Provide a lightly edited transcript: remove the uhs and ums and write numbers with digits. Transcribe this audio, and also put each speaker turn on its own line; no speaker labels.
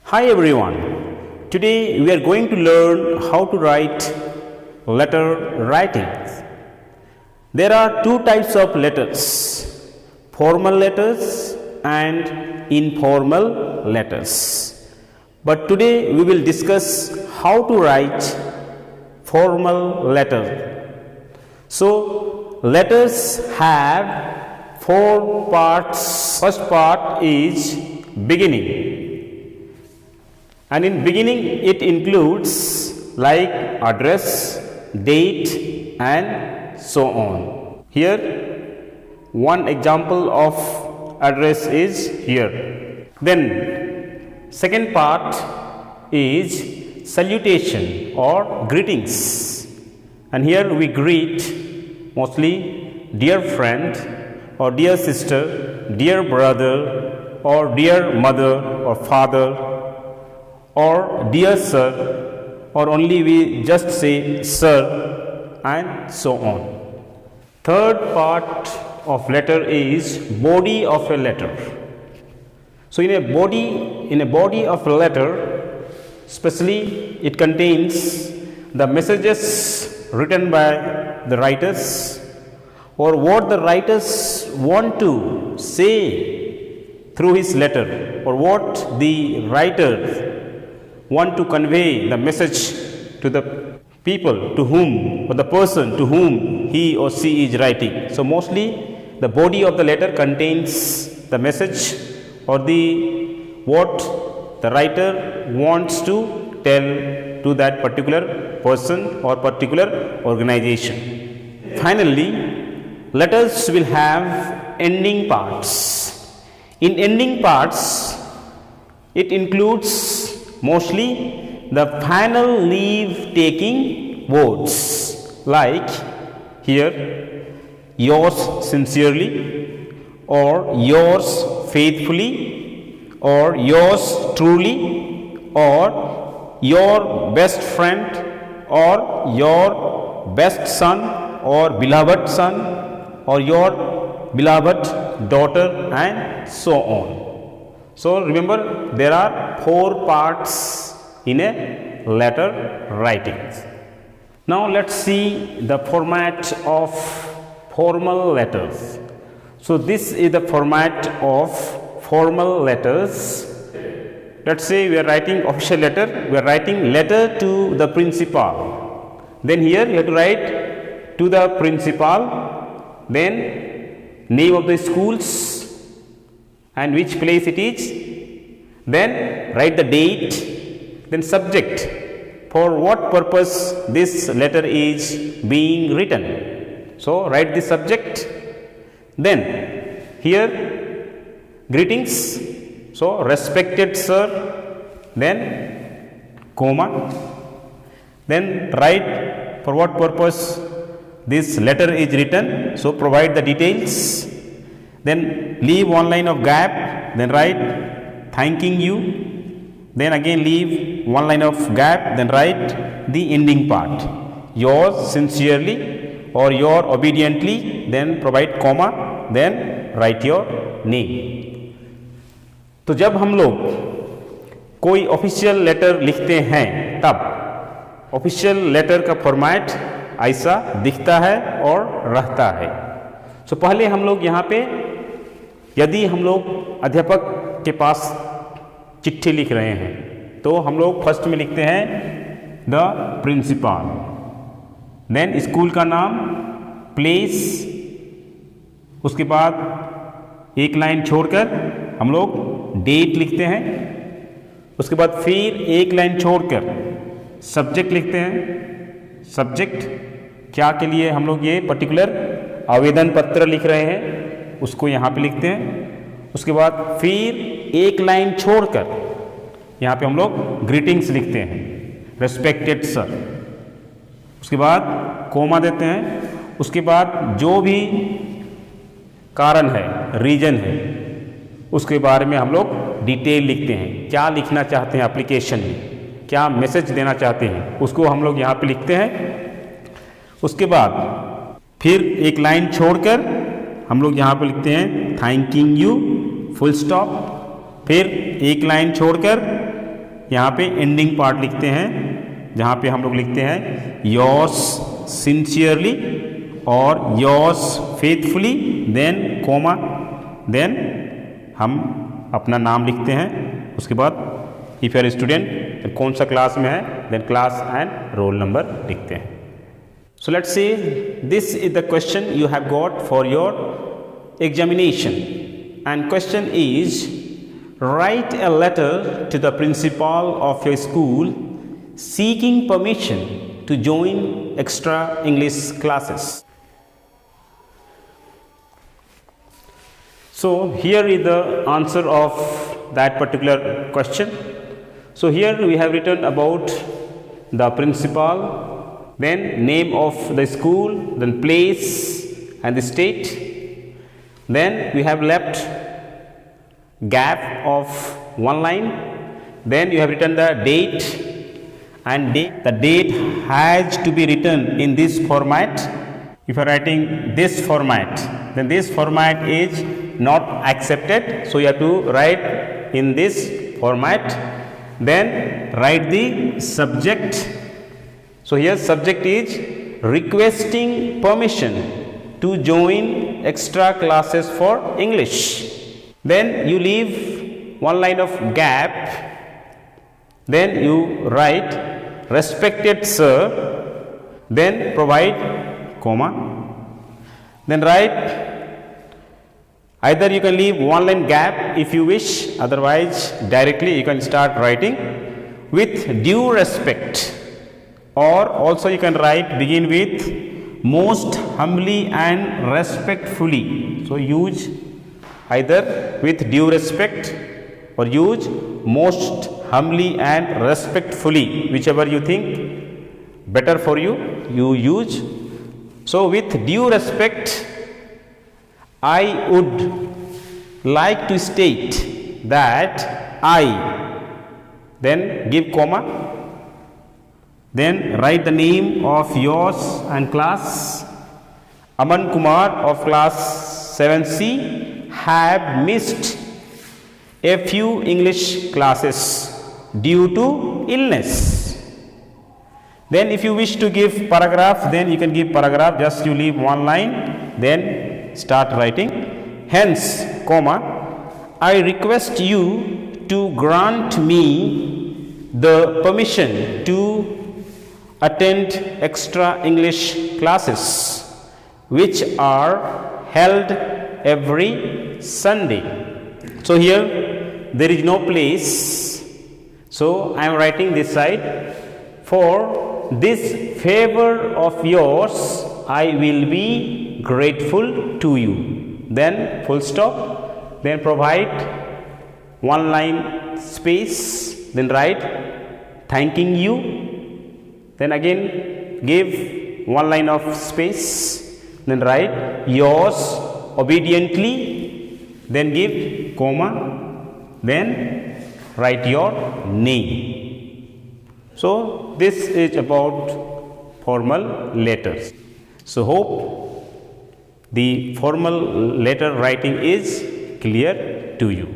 Hi everyone. Today we are going to learn how to write letter writings. There are two types of letters, formal letters and informal letters. But today we will discuss how to write formal letter. So letters have four parts. First part is beginning. And in beginning it includes like address, date and so on. Here one example of address is here. Then second part is salutation or greetings. And here we greet mostly dear friend or dear sister, dear brother or dear mother or father, or dear sir, or only we just say sir and so on. Third part of letter is body of a letter. So in a body of a letter, especially it contains the messages written by the writers or what the writers want to say through his letter, or what the writer want to convey the message to the people to whom, or the person to whom he or she is writing. So mostly the body of the letter contains the message or the what the writer wants to tell to that particular person or particular organization. Finally, letters will have ending parts. In ending parts, it includes mostly the final leave taking words like here yours sincerely or yours faithfully or yours truly or your best friend or your best son or beloved son or your beloved daughter and so on. So remember, there are four parts in a letter writing. Now let's see the format of formal letters. So this is the format of formal letters. Let's say we are writing official letter, we are writing letter to the principal. Then here you have to write to the principal, then name of the schools and which place it is, then write the date, then subject, for what purpose this letter is being written. So write the subject, then here greetings, so respected sir, then comma, then write for what purpose this letter is written, so provide the details. Then leave one line of gap, then write thanking you, then again leave one line of gap, then write the ending part, yours sincerely or your obediently, then provide comma, then write your name. तो जब हम लोग कोई official letter लिखते हैं तब official letter का format ऐसा दिखता है और रहता है. सो पहले हम लोग यहाँ पे यदि हम लोग अध्यापक के पास चिट्ठी लिख रहे हैं तो हम लोग फर्स्ट में लिखते हैं द प्रिंसिपल, देन स्कूल का नाम, प्लेस, उसके बाद एक लाइन छोड़कर हम लोग डेट लिखते हैं, उसके बाद फिर एक लाइन छोड़कर सब्जेक्ट लिखते हैं. सब्जेक्ट क्या के लिए हम लोग ये पर्टिकुलर आवेदन पत्र लिख रहे हैं उसको यहाँ पे लिखते हैं. उसके बाद फिर एक लाइन छोड़कर यहाँ पे हम लोग ग्रीटिंग्स लिखते हैं, रेस्पेक्टेड सर. उसके बाद कोमा देते हैं. उसके बाद जो भी कारण है, रीजन है, उसके बारे में हम लोग डिटेल लिखते हैं. क्या लिखना चाहते हैं एप्लीकेशन में, क्या मैसेज देना चाहते हैं, उसको हम लोग यहाँ पे लिखते हैं. उसके बाद फिर एक लाइन छोड़कर हम लोग यहाँ पे लिखते हैं थैंकिंग यू फुल स्टॉप. फिर एक लाइन छोड़कर यहाँ पे एंडिंग पार्ट लिखते हैं, जहाँ पे हम लोग लिखते हैं योर्स सिंसियरली और yours faithfully, then comma, then हम अपना नाम लिखते हैं। उसके बाद इफ यू आर स्टूडेंट कौन सा क्लास में है, then class and roll number लिखते हैं। So let's say this is the question you have got for your examination, and question is write a letter to the principal of your school seeking permission to join extra English classes. So here is the answer of that particular question. So here we have written about the principal, then name of the school, then place and the state. Then we have left gap of one line. Then you have written the date, and the date has to be written in this format. If you are writing this format, then this format is not accepted. So you have to write in this format. Then write the subject. So here subject is requesting permission to join extra classes for English. Then you leave one line of gap. Then you write respected sir, then provide comma. Then write, either you can leave one line gap if you wish, otherwise directly you can start writing with due respect, or also you can write begin with most humbly and respectfully. So use either with due respect or use most humbly and respectfully, whichever you think better for you, you use. So with due respect, I would like to state that I, then give comma, then write the name of yours and class. Aman Kumar of class 7C have missed a few English classes due to illness. Then if you wish to give paragraph, then you can give paragraph, just you leave one line, then start writing. Hence, comma, I request you to grant me the permission to attend extra English classes which are held every Sunday. So here there is no place, so I am writing this side. For this favor of yours I will be grateful to you, then full stop, then provide one line space, then write thanking you, then again give one line of space, then write yours obediently, then give comma, then write your name. So this is about formal letters. So hope the formal letter writing is clear to you.